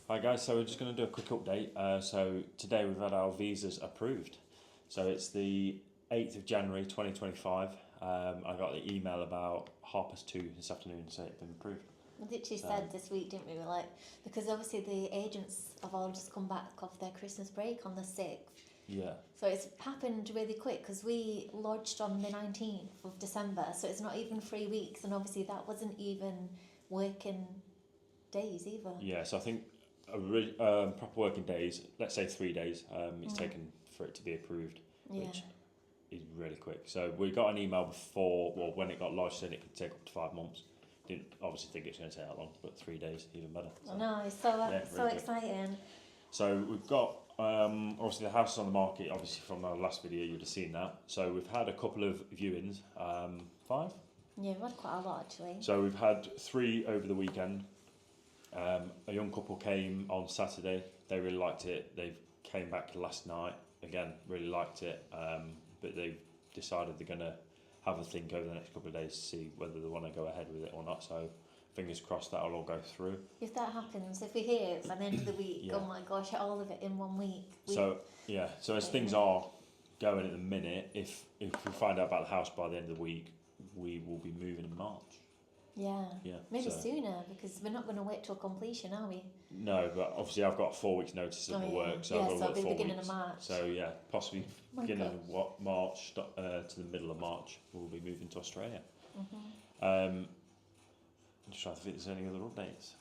Hi guys, so we're just going to do a quick update. So today we've had our visas approved. So it's the 8th of January 2025. I got the email about 2:30 this afternoon to say it's been approved. We literally said this week, didn't we? We're like, because obviously the agents have all just come back off their Christmas break on the 6th. Yeah. So it's happened really quick because we lodged on the 19th of December, so it's not even 3 weeks, and obviously that wasn't even working days either. Yeah, so I think proper working days, let's say 3 days, it's taken for it to be approved, which is really quick. So we got an email before, well, when it got lodged, said it could take up to 5 months. Didn't obviously think it's going to take that long, but 3 days, even better. So. I know, it's so exciting. So we've got, obviously the house is on the market, obviously from our last video you would have seen that. So we've had a couple of viewings, 5? Yeah, we've had quite a lot actually. So we've had 3 over the weekend. A young couple came on Saturday, they really liked it. They came back last night, again, really liked it, but they've decided they're going to have a think over the next couple of days to see whether they want to go ahead with it or not. So fingers crossed that'll all go through. If that happens, if we hear it by the end of the week, oh my gosh, all of it in 1 week. So as things are going at the minute, if we find out about the house by the end of the week, we will be moving in March. Yeah, maybe sooner, because we're not going to wait till completion, are we? No, but obviously I've got 4 weeks notice of my work, so I've got to work 4 weeks. Beginning of March. So yeah, possibly beginning of March to the middle of March, we'll be moving to Australia. I'm just trying to think if there's any other updates.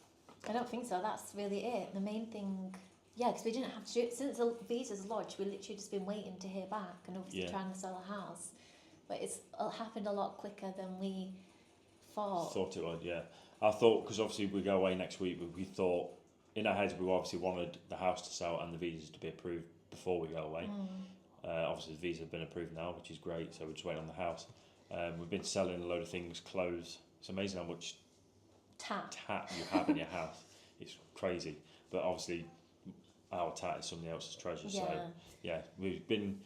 I don't think so, that's really it. The main thing, because we didn't have to do it, since the visa's lodged, we've literally just been waiting to hear back and obviously trying to sell a house. But it's happened a lot quicker than we thought it would, yeah. I thought, because obviously we go away next week, we thought, in our heads we obviously wanted the house to sell and the visas to be approved before we go away. Obviously the visas have been approved now, which is great, so we're just waiting on the house. We've been selling a load of things, clothes. It's amazing how much tat you have in your house. It's crazy, but obviously our tat is somebody else's treasure. So yeah, we've been.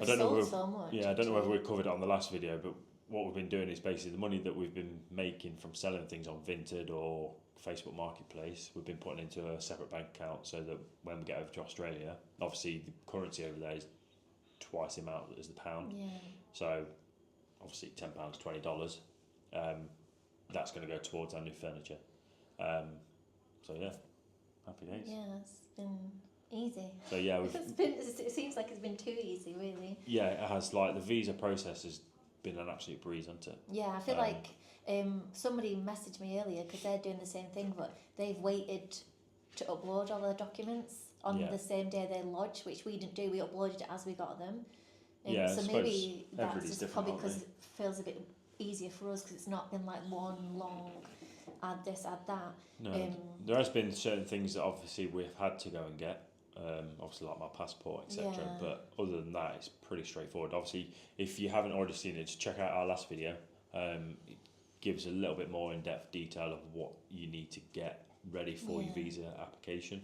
I don't know. So much, I don't know whether we covered it on the last video, but what we've been doing is basically the money that we've been making from selling things on Vinted or Facebook Marketplace, we've been putting into a separate bank account so that when we get over to Australia, obviously the currency over there is twice the amount as the pound. Yeah. So obviously £10, $20. That's going to go towards our new furniture. So yeah, happy days. Yeah, it's been easy. So yeah, it seems like it's been too easy, really. Yeah, it has. Like the visa process has been an absolute breeze, hasn't it? Yeah, I feel like somebody messaged me earlier because they're doing the same thing, but they've waited to upload all their documents on the same day they lodge, which we didn't do. We uploaded it as we got them. So maybe that's just probably because it feels a bit easier for us because it's not been like one long add this, add that. No, there has been certain things that obviously we've had to go and get. Obviously like my passport, etc. But other than that, it's pretty straightforward. Obviously, if you haven't already seen it, just check out our last video. It gives a little bit more in-depth detail of what you need to get ready for your visa application.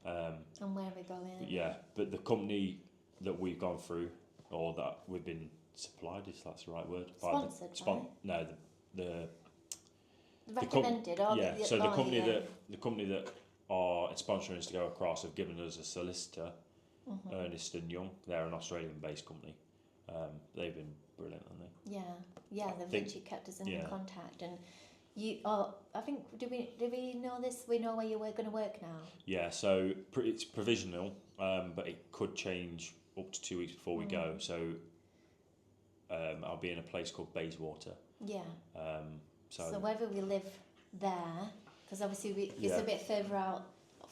And where we're going. But the company that we've gone through, or that we've been supplied, if that's the right word. Sponsored, right? No, the recommended. The company that are sponsoring us to go across have given us a solicitor, Ernst & Young. They're an Australian-based company. They've been brilliant, haven't they? Yeah, they've literally kept us in contact. And I think, do we know this? We know where you were going to work now? Yeah, so it's provisional, but it could change up to 2 weeks before we go. So I'll be in a place called Bayswater. Yeah. So whether we live there, because obviously it's a bit further out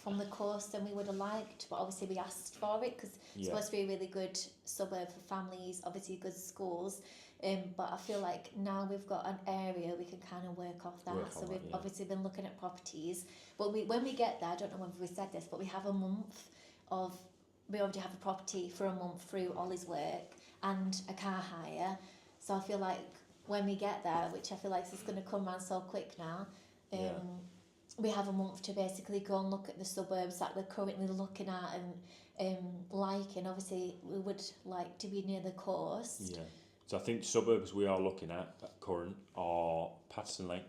from the coast than we would have liked, but obviously we asked for it because it's supposed to be a really good suburb for families, obviously good schools, but I feel like now we've got an area we can kind of work off that. We've obviously been looking at properties, but when we get there, I don't know whether we said this, but we already have a property for a month through Ollie's work and a car hire, so I feel like when we get there, which I feel like is going to come around so quick now, we have a month to basically go and look at the suburbs that we're currently looking at and liking. Obviously, we would like to be near the coast. Yeah. So I think suburbs we are looking at current are Patterson Lane,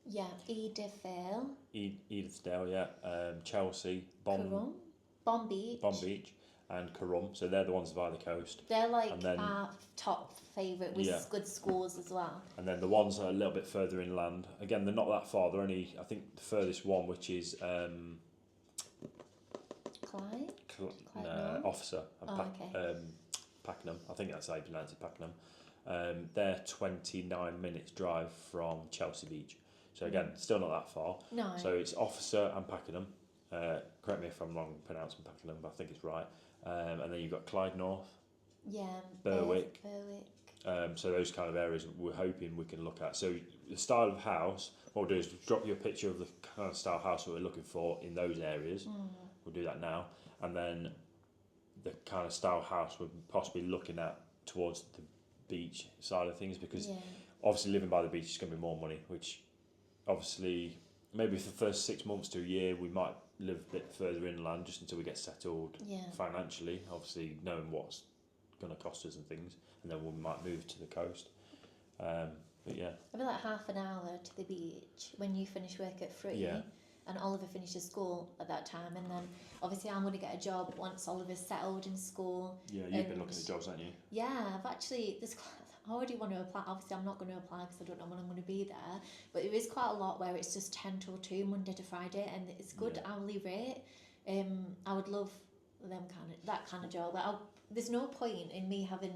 Yeah, Edithvale. Edithsdale, yeah. Chelsea, Currum, Bomb Beach. and Currum. So they're the ones by the coast. They're like And then, our top favourite with good schools as well. And then the ones that are a little bit further inland, again, they're not that far. They're only, I think, the furthest one, which is Clyde? Officer and okay. Pakenham. I think that's how you pronounce it, Pakenham. They're 29 minutes drive from Chelsea Beach. So again, still not that far. No. So it's Officer and Pakenham. Correct me if I'm wrong pronouncing Pakenham, but I think it's right. And then you've got Clyde North. Yeah. Berwick. So those kind of areas we're hoping we can look at. So the style of house, what we'll do is drop you a picture of the kind of style of house that we're looking for in those areas. We'll do that now. And then the kind of style house we're possibly looking at towards the beach side of things, because obviously living by the beach is going to be more money, which obviously maybe for the first 6 months to a year we might live a bit further inland just until we get settled financially, obviously knowing what's going to cost us and things, and then we might move to the coast. But yeah, I feel like half an hour to the beach when you finish work at 3 and Oliver finishes school at that time, and then obviously I'm going to get a job once Oliver's settled in school. Yeah, you've been looking at jobs, haven't you? Yeah, I've actually, I already want to apply. Obviously I'm not going to apply because I don't know when I'm going to be there, but there is quite a lot where it's just 10 till 2 Monday to Friday, and it's good hourly rate. I would love that kind of job. Like, there's no point in me having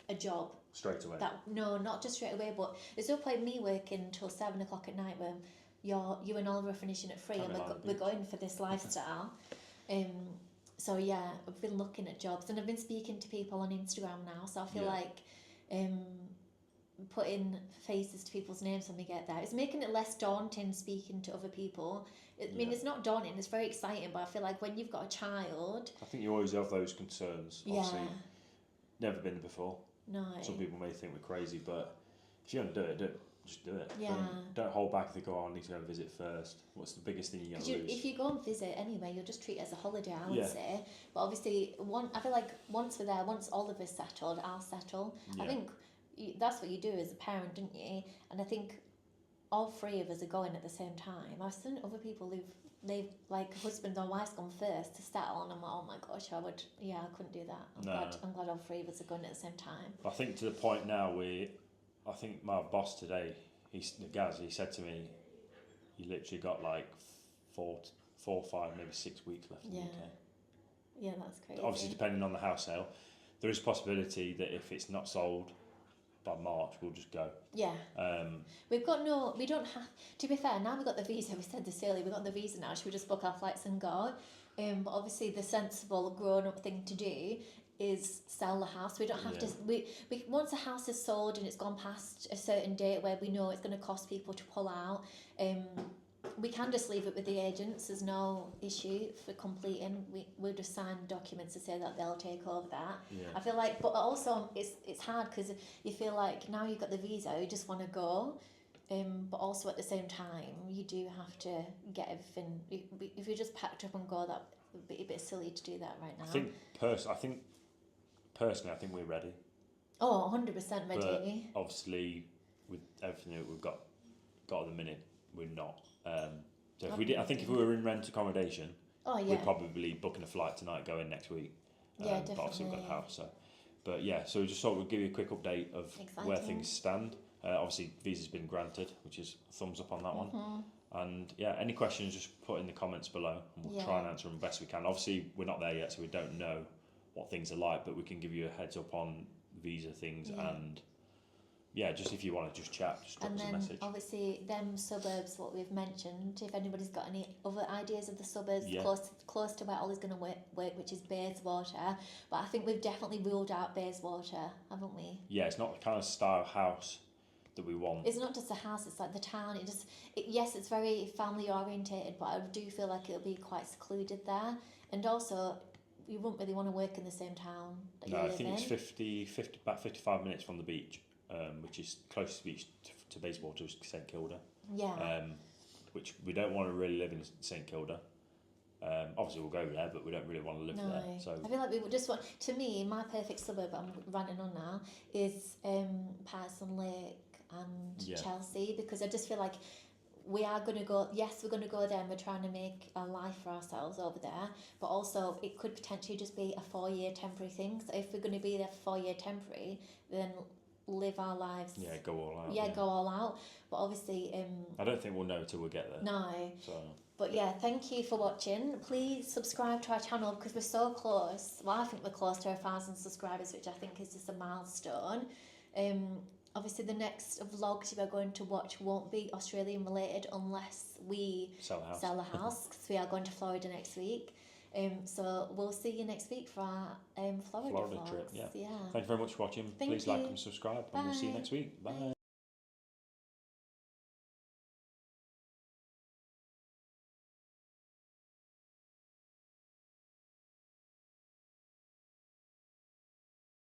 a job straight away. No, not just straight away, but there's no point me working till 7 o'clock at night when you and Oliver are finishing at 3 and we're going for this lifestyle. So yeah, I've been looking at jobs and I've been speaking to people on Instagram now, so I feel like putting faces to people's names when we get there, it's making it less daunting speaking to other people. I mean, it's not daunting, it's very exciting, but I feel like when you've got a child, I think you always have those concerns. Obviously, never been there before. No. Some people may think we're crazy, but if you're going to do it, just do it. Yeah. Don't hold back and think, oh, I need to go and visit first. What's the biggest thing you're going to lose? If you go and visit anyway, you'll just treat it as a holiday, I would say. But obviously, I feel like once we're there, once Oliver's settled, I'll settle. Yeah. I think that's what you do as a parent, don't you? And I think all 3 of us are going at the same time. I've seen other people they've like husband or wife's gone first to settle, and I'm like, oh my gosh, I couldn't do that. I'm glad all 3 of us are going at the same time. I think to the point now I think my boss today, he said to me, you literally got like 4, 5, maybe 6 weeks left in the UK. Yeah, that's crazy. Obviously, depending on the house sale, there is a possibility that if it's not sold by March, we'll just go. Yeah. We don't have, to be fair, now we've got the visa, we said this earlier, we've got the visa now, should we just book our flights and go? But obviously the sensible grown-up thing to do is sell the house. We don't have to, we once a house is sold and it's gone past a certain date where we know it's going to cost people to pull out, we can just leave it with the agents. There's no issue for completing. We'll just sign documents to say that they'll take over that. Yeah. I feel like, but also it's hard because you feel like now you've got the visa, you just want to go, but also at the same time you do have to get everything. If you just packed up and go, that would be a bit silly to do that right now. Personally, I think we're ready. Oh, 100% ready. But obviously, with everything that we've got at the minute, we're not. So if we did, I think if we were in rent accommodation, we'd probably be booking a flight tonight, going next week. Definitely. But obviously we've got a house, so. But yeah, so we just thought we'd give you a quick update of where things stand. Obviously, visa's been granted, which is a thumbs up on that one. And yeah, any questions, just put in the comments below, and we'll try and answer them best we can. Obviously, we're not there yet, so we don't know what things are like, but we can give you a heads up on visa things and just if you want to just chat, just drop us a message. Obviously them suburbs, what we've mentioned, if anybody's got any other ideas of the suburbs close to where Ollie's going to work, which is Bayswater, but I think we've definitely ruled out Bayswater, haven't we? Yeah, it's not the kind of style house that we want. It's not just a house, it's like the town. Yes, it's very family orientated, but I do feel like it'll be quite secluded there, and also you wouldn't really want to work in the same town that you live in. I think it's about 55 minutes from the beach, which is closest beach to Bayswater is St Kilda. Yeah. Which we don't want to really live in St Kilda. Obviously we'll go there, but we don't really want to live there. So I feel like we would just want. To me, my perfect suburb I'm running on now is Patterson Lake and Chelsea, because I just feel like we are going to go, yes, we're going to go there and we're trying to make a life for ourselves over there, but also it could potentially just be a 4-year temporary thing. So if we're going to be there for 4-year temporary, then live our lives. Yeah, go all out. Yeah, go all out. But obviously... I don't think we'll know till we get there. No. So... But yeah, thank you for watching. Please subscribe to our channel because we're so close. Well, I think we're close to 1,000 subscribers, which I think is just a milestone. Obviously, the next vlogs we're going to watch won't be Australian related unless we sell a house because we are going to Florida next week. So we'll see you next week for our Florida vlogs. trip. Yeah. Yeah. Thank you very much for watching. Please like and subscribe, and we'll see you next week. Bye.